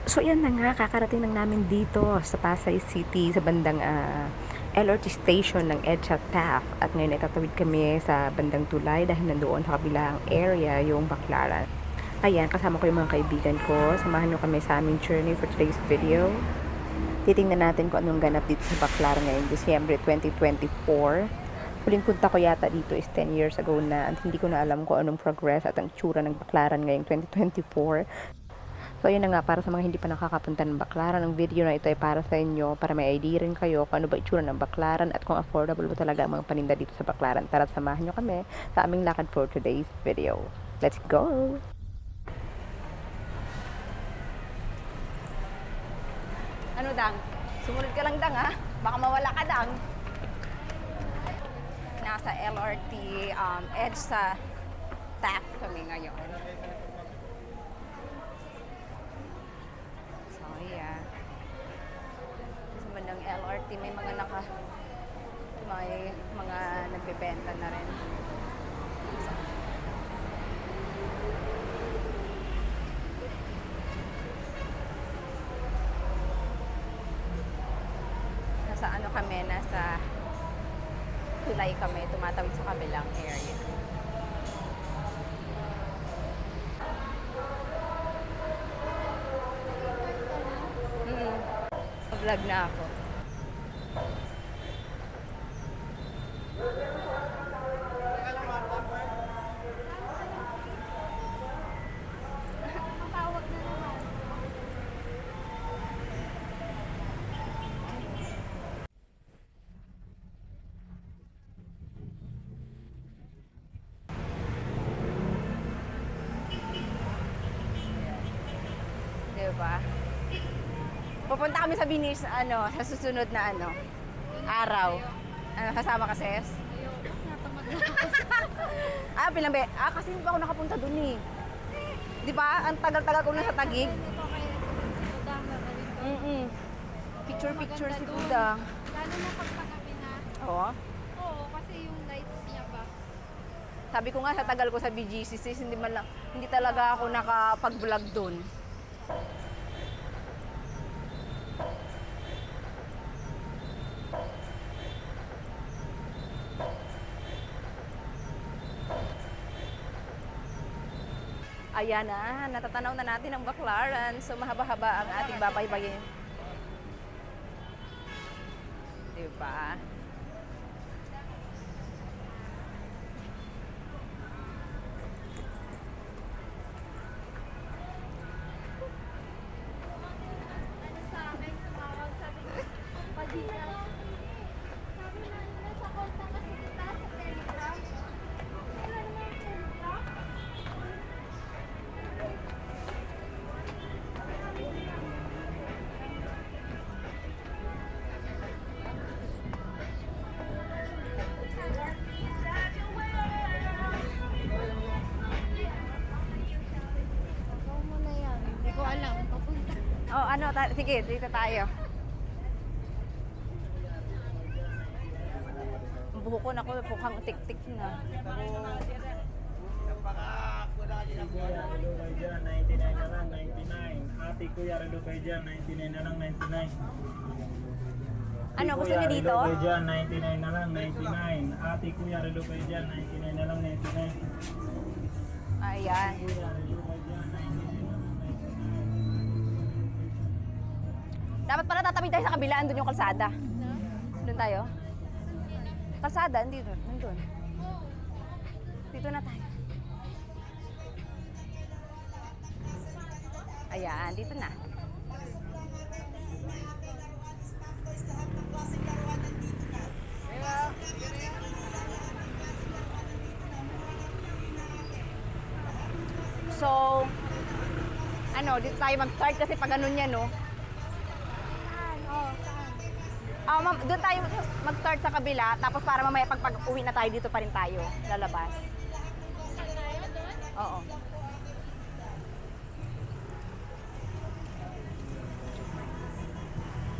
So yan na nga, kakarating lang namin dito sa Pasay City, sa bandang LRT station ng EDSA Taft. At ngayon ay tatawid kami sa bandang Tulay dahil nandoon sa kabilang area yung Baclaran. Ayan, kasama ko yung mga kaibigan ko. Samahan nyo kami sa aming journey for today's video. Titingnan natin kung anong ganap dito sa Baclaran ngayong Disyembre 2024. Huling punta ko yata dito is 10 years ago na at hindi ko na alam kung anong progress at ang tsura ng Baclaran ngayong 2024. So, ayun na nga, para sa mga hindi pa nakakapunta ng Baclaran, ang video na ito ay para sa inyo, para may idea rin kayo kung ano ba itsura ng Baclaran at kung affordable ba talaga ang mga paninda dito sa Baclaran. Tara, samahan nyo kami sa aming lakad for today's video. Let's go! Ano, Dang? Sumunod ka lang, Dang, ha? Baka mawala ka, Dang. Nasa LRT edge sa Taft kami ngayon. So, yeah. Sa bandang LRT, may mga nagbebenta na rin. So, nasa ano kami, nasa Tulay kami, tumatawid sa kabilang area. Vlog na ako. Diba? Pupunta kami sa Binis, sa susunod na araw. Kasama ka, Ses? Kasi hindi pa ako nakapunta dun eh. Di ba? Ang tagal-tagal ko na sa Taguig. Picture si Buda. Lalo na pagpagabi na. Oo. Oo, kasi yung lights niya ba? Sabi ko nga sa tagal ko sa BGC, sis, hindi talaga ako nakapag-vlog dun. Ayan na, natatanaw na natin ang Baclaran. So, mahaba-haba ang ating babaybayin. Diba? Ano sa akin, tumawag, sabi ko, Padilla. Sabi na nila sa call na kasi kita sa Telegram. Wala naman yung Telegram. Ikaw mo na yan. Hindi ko alam. Papunta. Oh, sige, dito tayo. Ang buho ko, naku, mukhang tik-tik na. Kuya, relo kayo dyan, 99 na lang, 99. Ate Kuya, relo kayo dyan, 99 na lang, 99. Ano, gusto niyo dito? Relo kayo dyan, 99 na lang, 99. Ate Kuya, relo kayo dyan, 99 na lang, 99. Ayan. Kuya, relo kayo dyan, 99 na lang, 99. Dapat pala tatawid tayo sa kabila, andun yung kalsada. Doon tayo? Kalsada, andito, nandun. Dito na tayo. Ayan, dito na. So, dito tayo mag-start kasi pag ganun yan, no? Saan? Oo, saan? Ma'am, doon tayo mag-start sa kabila, tapos para mamaya pag-uwi na tayo, dito pa rin tayo lalabas. Saan tayo? Doon? Oo.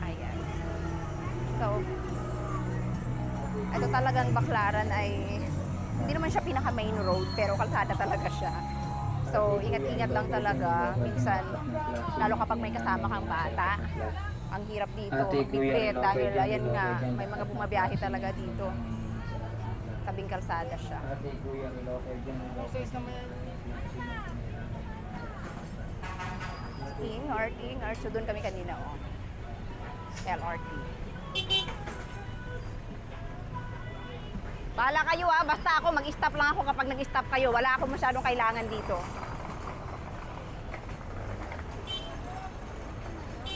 Ayan. So, ito talagang Baclaran ay hindi naman siya pinaka main road pero kalsada talaga siya. So, ingat-ingat lang talaga. Minsan, lalo kapag may kasama kang bata, ang hirap dito magbitbit dahil ayan nga, may mga bumabiyahe talaga dito. Tabing kalsada siya. Ingat. So, doon kami kanina, oh. LRT. Bahala kayo basta ako mag-stop lang ako kapag nag-stop kayo. Wala akong masyadong kailangan dito.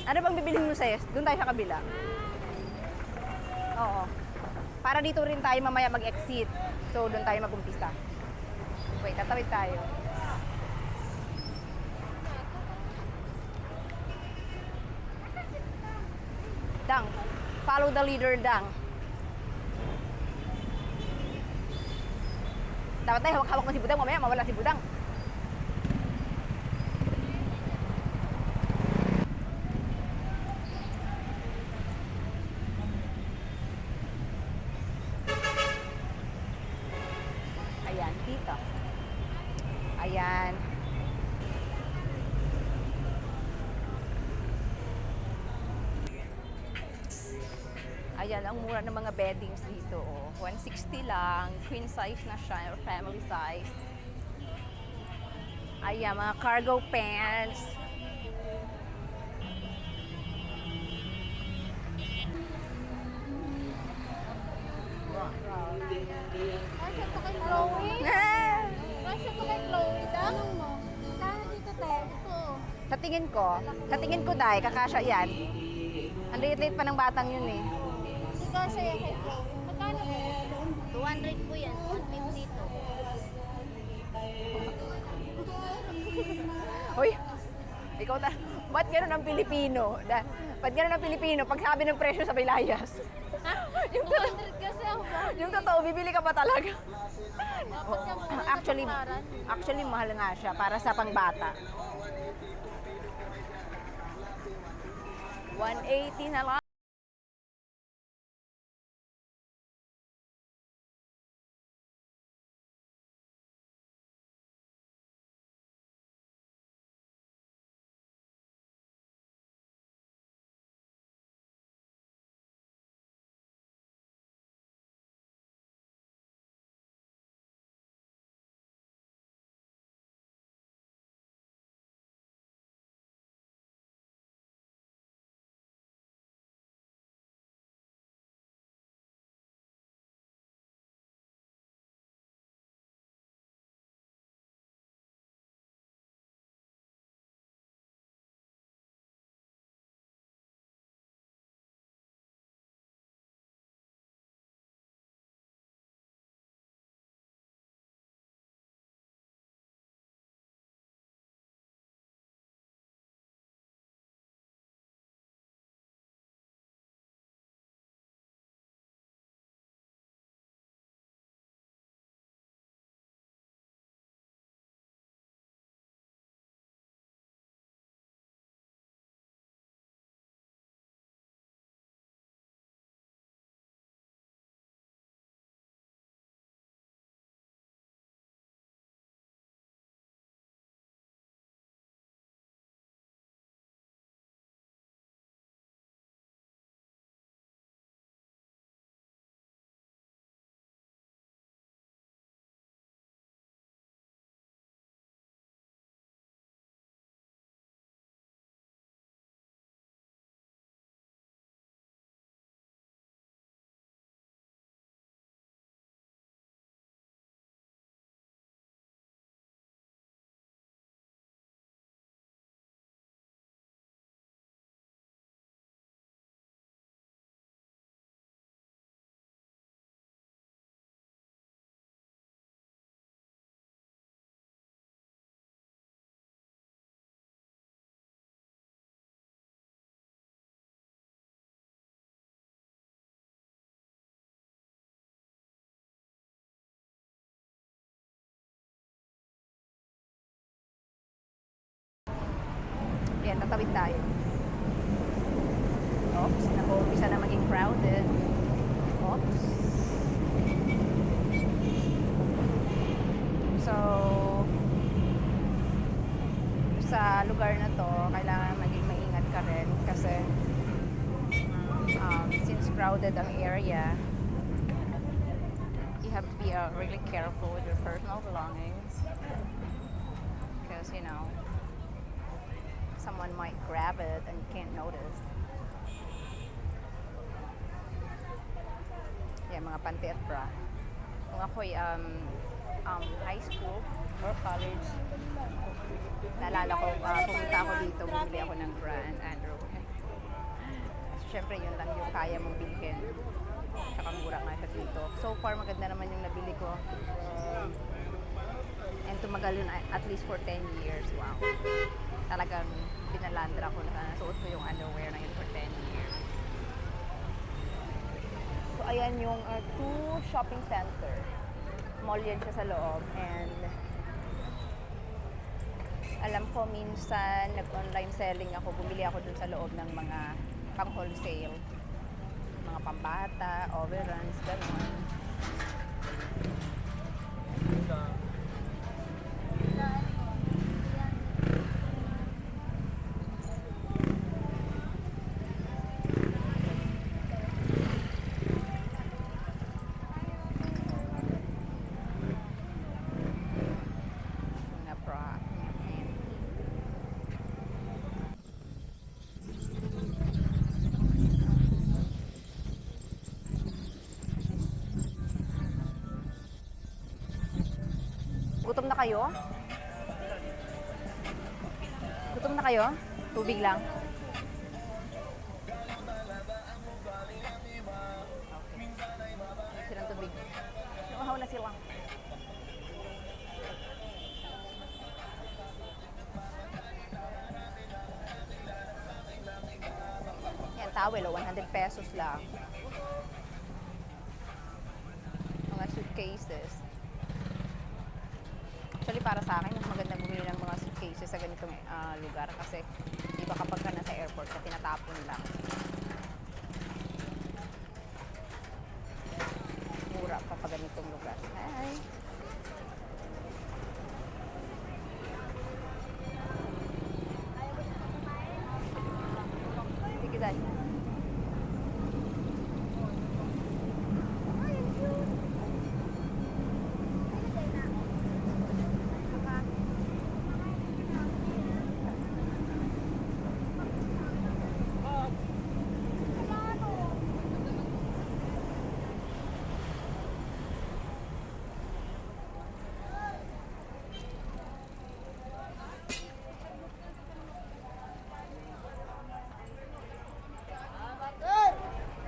Ano bang bibilhin mo, Ses? Doon tayo sa kabila. Oo. Para dito rin tayo mamaya mag-exit. So, doon tayo mag-umpisa. Wait, tatawid tayo. Dang. Follow the leader, Dang. Dapat tayo hawak-hawak mo si Budang. Mamaya mawala si Budang. Ayan, dito. Ayan. Ayan, ang mura ng mga beddings dito. Oh. 160 lang. Queen size na siya, or family size. Ayan, mga cargo pants. Kasya to kay Chloe. Kasya to kay Chloe. Tanong mo. Kaya dito tayo. Ito. Sa tingin ko dahil, kakasya yan. Ang liit-liit pa ng batang yun eh. Hindi kasya yan kay Chloe. Magkano po? 200 po yan. 150 to. Uy, ikaw ba't ganun ang Pilipino? Ba't ganun ang Pilipino? Pag sabi ng presyo sa layas. yung, 200 kasi ako ba? yung totoo, bibili ka pa talaga. Dapat ka muna Actually, mahal nga siya para sa pangbata. 180 na lang. Yan, tatawid tayo. Oops, nag-uumpisa na maging crowded. Oops. So, sa lugar na to, kailangan maging maingat ka rin kasi since crowded ang area, you have to be really careful with your personal belongings because you know someone might grab it and you can't notice. Yeah, mga panty at bra. Kung ako'y high school or college, naalala ko, pumunta ako dito, bumili ako ng bra and underwear. Siyempre, yun lang yung kaya mong bilhin. Tsaka mura nga siya dito. So far, maganda naman yung nabili ko. And tumagal yun at least for 10 years. Wow. Talagang pinalandra ko na. Suot ko yung underwear na yun for 10 years. So, ayan yung 2 shopping center. Mall yan siya sa loob. And alam ko minsan nag-online selling ako. Bumili ako dun sa loob ng mga pang-wholesale. Mga pambata, overruns, gano'n. Mga bra. Gutom na kayo? Gutom na kayo? Tubig lang? Okay. Silang tubig. Nauhaw na sila. Yan, towel, 100 pesos lang. Mga suitcases. Actually, para sa akin, mas maganda bumili ng mga suitcases sa ganitong lugar kasi iba kapag ka nasa airport ka, tinatapon lang. Mura pa pag ganitong lugar. Hi! Sige, Dad.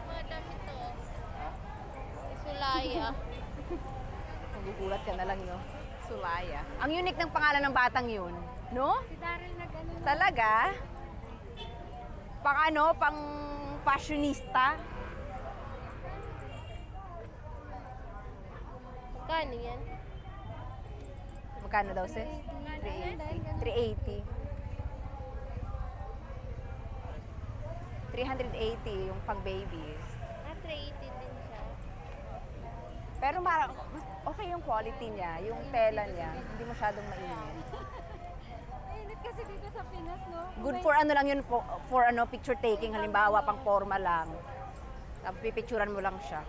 Mga damit to. Sulaya. Magugulat ka na lang, no? Sulaya. Ang unique ng pangalan ng batang yun, no? Si Daryl na ganun. Talaga? Pang ano? Pang fashionista? Magkano yan? Magkano daw, sis? 380. 380. 380 yung pang babies. 380 din siya. Pero okay yung quality niya, yung tela niya, hindi masyadong mainit. Mainit kasi dito sa Pinas, no? Good for ano lang yun, for ano, picture taking, halimbawa pang forma lang. Tapos pipicturan mo lang siya.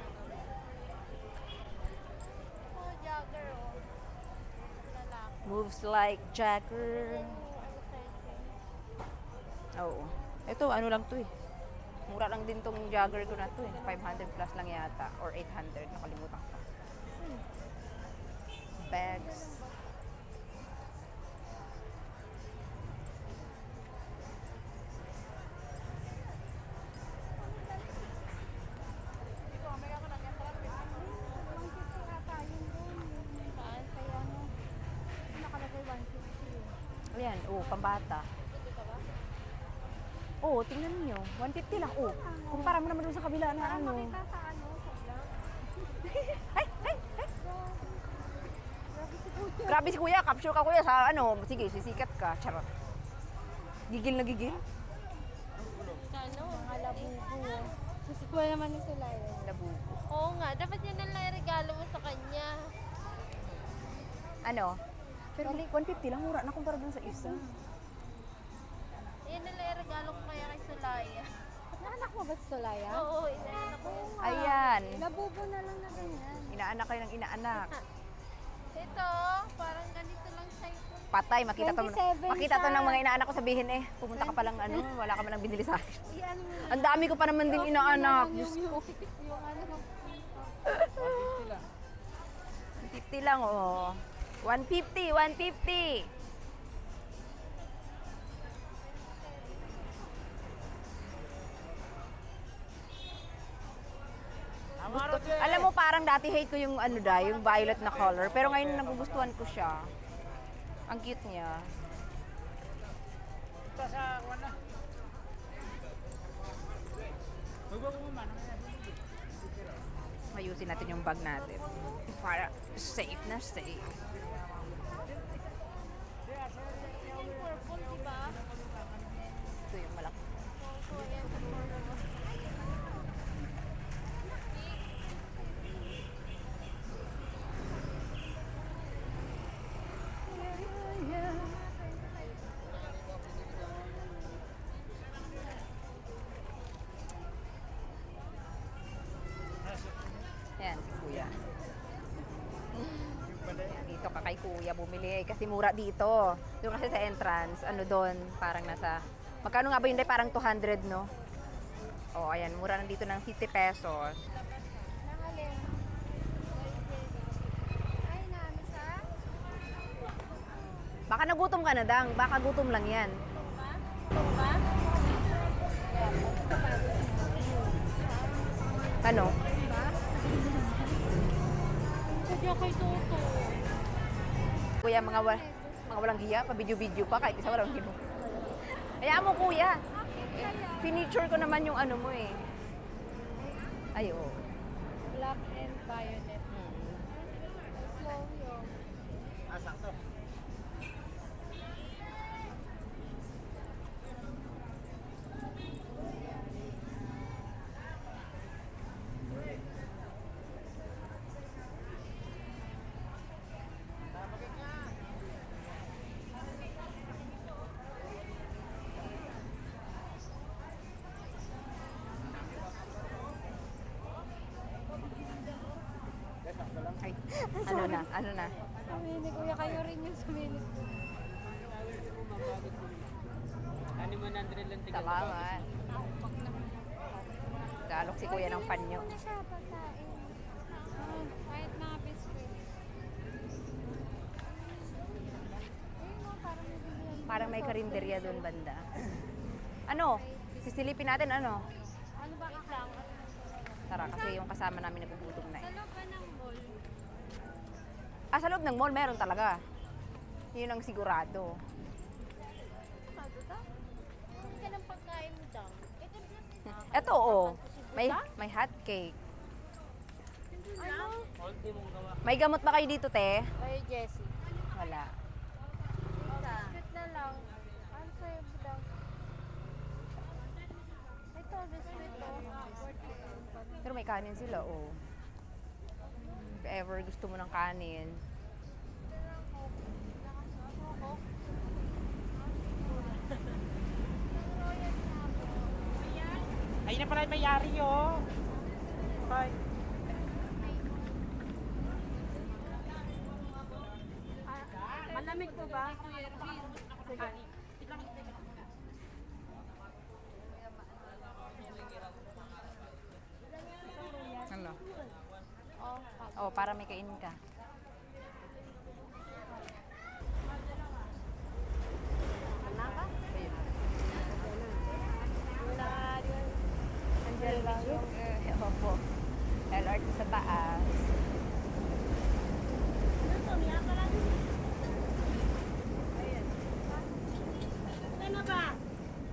Oh, jogger, oh. Lalaki. Moves like Jagger. Oo. Ito, ano lang to eh. Mura lang din tong jogger ko na to eh. 500 plus lang yata. Or 800. Nakalimutan ko. Bags. Saan? Kaya ano? Nakalagay 150. Ayan, pambata. Dito ba? Tingnan niyo. 150 lang. Kumpara mo naman dun sa kabila na ano. Makita sa ano, sa vlog. Ay! Grabe si Kuya. Grabe si kuya. Capture ka kuya sa ano. Sige, sisikat ka. Charot. Gigil na gigil. Ano? Mga labubo. Kasi ko naman ni Sulaya. Labubo. Oo nga, dapat yan ang regalo mo sa kanya. Ano? Pero 150 lang. Mura na kumpara dun sa isa. Yan nila regalo ko kaya kay Sulaya. Naanak mo ba si Solaya? Oo, inaanak ko. Ayan. Labubo na lang na ganyan. Inaanak kayo ng inaanak. Ito, parang ganito lang siya. Patay, makita to 27 ng siya. mga inaanak ko sabihin pumunta ka palang wala ka man lang binili sa akin. Iyan mo na. Ang dami ko pa naman din inaanak. Diyos ko. Yung ano. 150 lang, oh. 150, 150. Alam mo, parang dati hate ko yung yung violet na color. Pero ngayon nagugustuhan ko siya. Ang cute niya. Ito sa wala. Huwag mo man. Ayusin natin yung bag natin. Para safe na safe. Yan yung purple, diba? Ito yung malaki. Oo, yan yung purple. Yan, si Kuya. Yan, dito ka kay Kuya bumili. Kasi mura dito. Doon kasi sa entrance, doon, parang nasa... Magkano nga ba yun? Parang 200, no? Oh, ayan, mura na dito ng 50 pesos. Nangalin. Ay, namin sa? Baka nagutom ka na, Dang. Baka gutom lang yan. Tumba? Ano? Sadya kay Toto. Kuya, mga walang hiya, pa-video-video pa, kahit isa walang gino. Hayaan mo, Kuya. Finiture ko naman yung mo Ay, oo. Black and violet. Slow yun. Sakto. Ay, ano na? Sumini, kuya, kayo rin yung sumini. Ano mo nandre lang tingnan. Salamat. Galok si Kuya ng panyo. Ano siya pagkain? Kahit mga biscuit. Ayun mo, parang may bigyan. Parang may karinderya doon banda. Ano? Sisilipin natin, ano? Ano ba lang? Tara, kasi yung kasama namin nagugutom na Sa loob ba ng mall? Sa loob ng mall, meron talaga. Yun ang sigurado. Ano to? Kung ka ng pagkain mo daw. Ito plus Ito, may hot cake. ano? Konti mong gawa. May gamot ba kayo dito, te? Kay Jessie. Wala. Biscuit na lang. Ano sa'yo lang? Ito, biscuit to. Pero may kanin sila, If ever gusto mo ng kanin. Ayun na pala yung may-ari, Bye. Malamig po ba? Ano? Oh, Para may kainin ka.